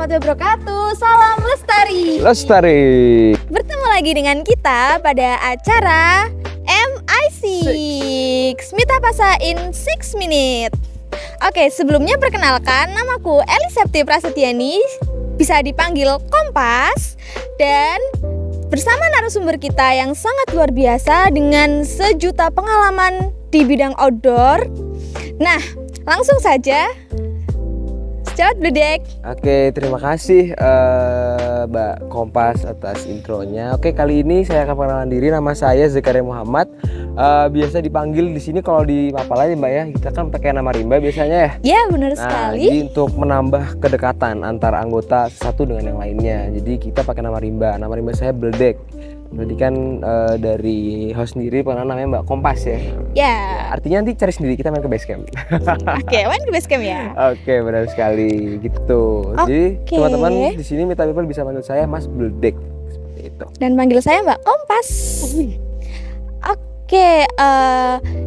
warahmatullahi wabarakatuh. Salam lestari. Lestari. Bertemu lagi dengan kita pada acara MI6 Mita Pasa in 6 Minute. Oke, sebelumnya perkenalkan, namaku Eli Septi Prasetyani, bisa dipanggil Kompas, dan bersama narasumber kita yang sangat luar biasa dengan sejuta pengalaman di bidang outdoor. Nah, langsung saja. Selamat bledek. Oke, terima kasih Mbak Kompas atas intronya. Oke, kali ini saya akan perkenalan diri. Nama saya Zakaria Muhammad. Biasa dipanggil di sini kalau di Mapala ya Mbak ya, kita kan pakai nama rimba biasanya ya. Ya, benar sekali. Jadi untuk menambah kedekatan antar anggota satu dengan yang lainnya, jadi kita pakai nama rimba. Nama rimba saya Bledek. Berarti kan dari host sendiri pernah namanya Mbak Kompas ya. Ya. Artinya nanti cari sendiri, kita main ke base camp. Oke, main ke base camp ya. Oke, benar sekali gitu. Jadi teman-teman di sini Mita People bisa manggil saya Mas Bledek seperti itu. Dan panggil saya Mbak Kompas. Oke,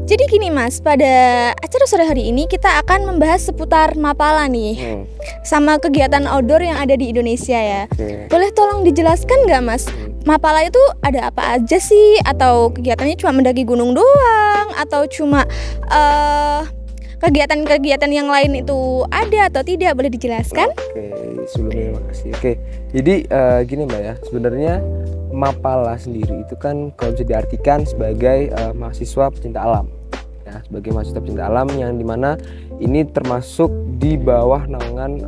jadi gini Mas, pada acara sore hari ini kita akan membahas seputar Mapala nih, sama kegiatan outdoor yang ada di Indonesia ya. Boleh tolong dijelaskan nggak Mas, Mapala itu ada apa aja sih? Atau kegiatannya cuma mendaki gunung doang? Atau cuma kegiatan-kegiatan yang lain itu ada atau tidak? Boleh dijelaskan? Oke, sebelumnya makasih. Oke, jadi gini Mbak ya, sebenarnya Mapala sendiri itu kan kalau bisa diartikan sebagai mahasiswa pecinta alam ya, sebagai mahasiswa pecinta alam yang dimana ini termasuk di bawah naungan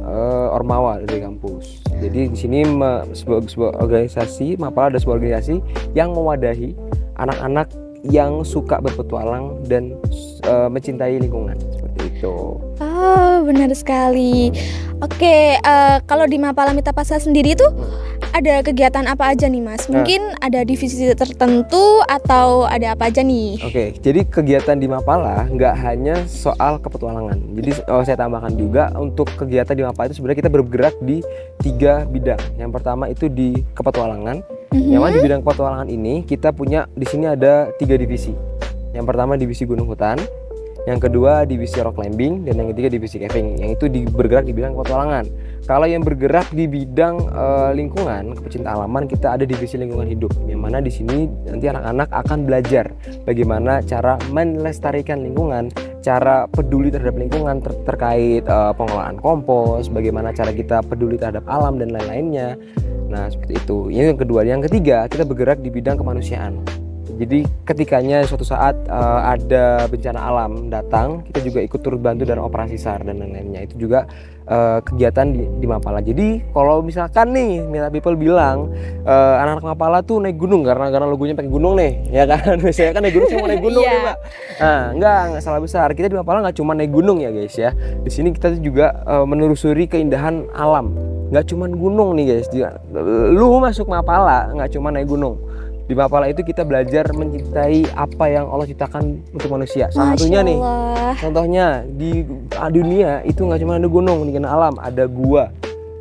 Ormawa dari kampus. Jadi di sini sebuah organisasi, Mapala ada sebuah organisasi yang mewadahi anak-anak yang suka berpetualang dan mencintai lingkungan seperti itu. Oh, benar sekali. Oke, kalau di Mapala Mita Pasa sendiri itu ada kegiatan apa aja nih Mas? Mungkin ada divisi tertentu atau ada apa aja nih? Oke, jadi kegiatan di Mapala nggak hanya soal kepetualangan. Jadi saya tambahkan juga untuk kegiatan di Mapala itu sebenarnya kita bergerak di 3 bidang. Yang pertama itu di kepetualangan. Yang mana di bidang petualangan ini kita punya di sini ada 3 divisi. Yang pertama divisi gunung hutan, yang kedua divisi rock climbing, dan yang ketiga divisi caving. Yang itu bergerak di bidang petualangan. Kalau yang bergerak di bidang lingkungan, kepecinta alaman, kita ada divisi lingkungan hidup. Yang mana di sini nanti anak-anak akan belajar bagaimana cara melestarikan lingkungan, cara peduli terhadap lingkungan terkait pengelolaan kompos, bagaimana cara kita peduli terhadap alam dan lain-lainnya. Nah, seperti itu. Ini yang kedua. Yang ketiga, kita bergerak di bidang kemanusiaan. Jadi ketikanya suatu saat ada bencana alam datang, kita juga ikut turut bantu dalam operasi SAR dan lain-lainnya. Itu juga kegiatan di Mapala. Jadi kalau misalkan nih Mita People bilang anak-anak Mapala tuh naik gunung karena logonya pakai gunung nih, ya kan? Biasanya kan naik gunung cuma naik gunung nih Mbak. Nah, enggak salah besar. Kita di Mapala nggak cuma naik gunung ya guys ya. Di sini kita juga menelusuri keindahan alam. Nggak cuma gunung nih guys. Lu masuk Mapala nggak cuma naik gunung. Di Mapala itu kita belajar mencintai apa yang Allah ciptakan untuk manusia. Salah satunya nih, contohnya di dunia itu nggak cuma ada gunung, dengan alam, ada gua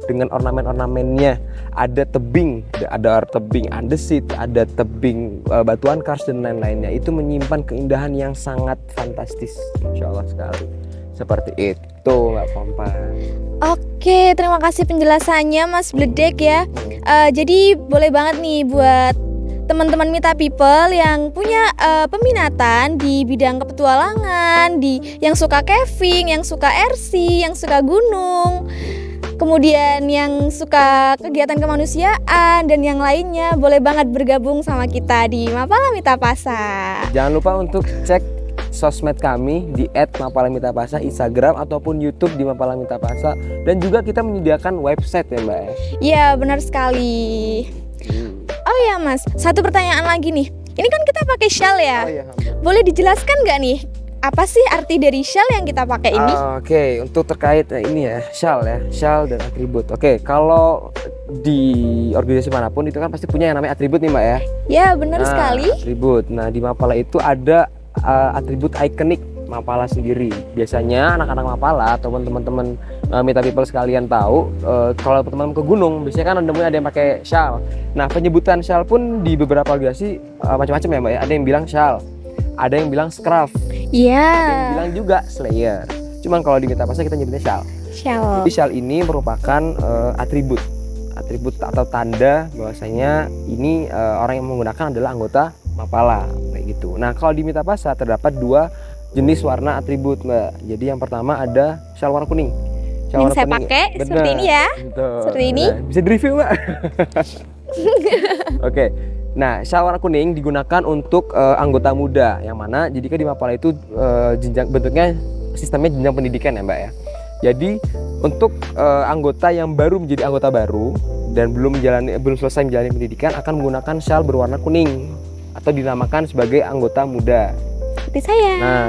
dengan ornamen-ornamennya, ada tebing andesit, ada tebing batuan kars dan lain-lainnya. Itu menyimpan keindahan yang sangat fantastis, insya Allah sekali. Seperti itu Mbak Kompas. Oke, terima kasih penjelasannya Mas Bledek ya. Jadi boleh banget nih buat teman-teman Mita People yang punya peminatan di bidang kepetualangan, yang suka caving, yang suka RC, yang suka gunung, kemudian yang suka kegiatan kemanusiaan dan yang lainnya, boleh banget bergabung sama kita di Mapala Mita Pasa. Jangan lupa untuk cek sosmed kami di @mapalamita-pasa, Instagram ataupun YouTube di Mapala Mita Pasa, dan juga kita menyediakan website ya Mbak. Iya, benar sekali. Oh ya Mas, satu pertanyaan lagi nih. Ini kan kita pakai shawl ya. Boleh dijelaskan nggak nih, apa sih arti dari shawl yang kita pakai ini? Oke, untuk terkait ini ya, shawl dan atribut. Oke, kalau di organisasi manapun itu kan pasti punya yang namanya atribut nih Mbak ya. Ya, benar sekali. Atribut. Nah, di Mapala itu ada atribut ikonik Mapala sendiri. Biasanya anak-anak Mapala atau teman-teman Mita People sekalian tahu, kalau teman-teman ke gunung biasanya kan ada yang pakai shawl. Nah, penyebutan shawl pun di beberapa organisasi macam-macam ya Mbak ya. Ada yang bilang shawl, ada yang bilang scarf, ada yang bilang juga slayer. Cuman kalau di Mita Pasa kita nyebutnya shawl. Shell. Jadi shell ini merupakan atribut atau tanda bahwasanya ini orang yang menggunakan adalah anggota Mapala kayak gitu. Nah, kalau di Mitapasa terdapat 2 jenis warna atribut, Mbak. Jadi yang pertama ada shell warna kuning. Yang saya pakai seperti ini ya. Betul. Seperti ini. Nah, bisa di-review, Mbak. Oke. Nah, shell warna kuning digunakan untuk anggota muda, yang mana jika di Mapala itu jenjang bentuknya sistemnya jenjang pendidikan ya, Mbak ya. Jadi untuk anggota yang baru menjadi anggota baru dan belum selesai menjalani pendidikan akan menggunakan shell berwarna kuning atau dinamakan sebagai anggota muda. Seperti saya. Nah,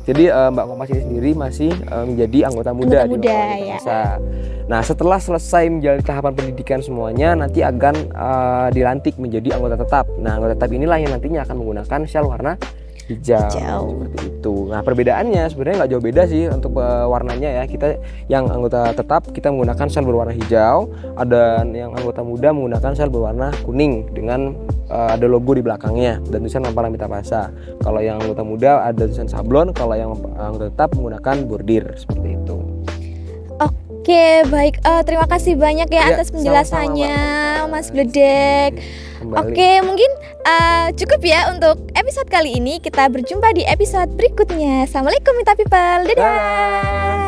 jadi Mbak Kompas ini sendiri masih menjadi anggota muda di Mitapasa. Nah, setelah selesai menjalani tahapan pendidikan semuanya, nanti akan dilantik menjadi anggota tetap. Nah, anggota tetap inilah yang nantinya akan menggunakan shell warna hijau. Seperti itu. Nah, perbedaannya sebenarnya nggak jauh beda sih untuk warnanya ya. Kita yang anggota tetap kita menggunakan shell berwarna hijau, ada yang anggota muda menggunakan shell berwarna kuning dengan ada logo di belakangnya dan tulisan Mapala Mitapasa. Kalau yang anggota muda ada tulisan sablon, kalau yang anggota tetap menggunakan bordir seperti itu. Oke, baik. Terima kasih banyak ya atas penjelasannya, sama-sama, Mas Bledek. Kembali. Oke, mungkin cukup ya untuk episode kali ini. Kita berjumpa di episode berikutnya. Assalamualaikum Mita People. Dadah.